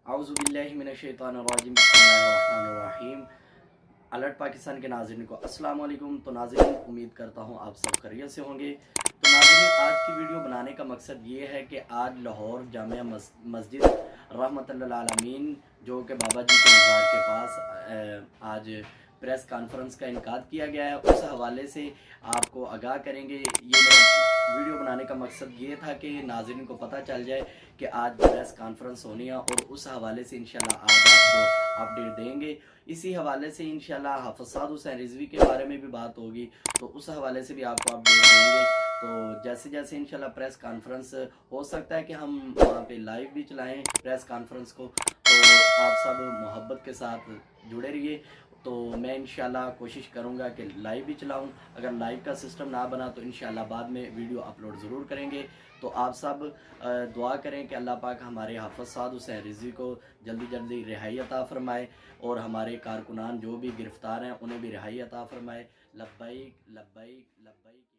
औज़ुबिल्लाहिमिनश्शैतानिर्रजीम बिस्मिल्लाहिर्रहमानिर्रहीम। अलर्ट पाकिस्तान के नाज़रीन को अस्सलाम वालेकुम। तो नाज़रीन, उम्मीद करता हूँ आप सब खैरियत से होंगे। तो नाज़रीन, आज की वीडियो बनाने का मकसद ये है कि आज लाहौर जामिया मस्जिद रहमतुल्लिल आलमीन जो कि बाबा जी के मज़ार के पास आज प्रेस कॉन्फ्रेंस का इनकाद किया गया है, उस हवाले से आपको आगाह करेंगे। ये मेरा वीडियो बनाने का मकसद ये था कि नाज़रीन को पता चल जाए कि आज प्रेस कॉन्फ्रेंस होनी है और उस हवाले से इंशाल्लाह आज आपको अपडेट देंगे। इसी हवाले से इंशाल्लाह हाफ़िज़ साद हुसैन रिज़वी के बारे में भी बात होगी, तो उस हवाले से भी आपको अपडेट देंगे। तो जैसे जैसे इंशाल्लाह प्रेस कॉन्फ्रेंस हो सकता है कि हम वहाँ पे लाइव भी चलाएं प्रेस कॉन्फ्रेंस को, तो आप सब मोहब्बत के साथ जुड़े रहिए। तो मैं इंशाल्लाह कोशिश करूँगा कि लाइव भी चलाऊँ। अगर लाइव का सिस्टम ना बना तो इंशाल्लाह बाद में वीडियो अपलोड ज़रूर करेंगे। तो आप सब दुआ करें कि अल्लाह पाक हमारे हाफ़िज़ साद हुसैन रिज़वी को जल्दी जल्दी रिहाई अता फ़रमाए और हमारे कारकुनान जो भी गिरफ़्तार हैं उन्हें भी रिहाई अता फ़रमाए। लब्बैक लब्बैक लब्बैक।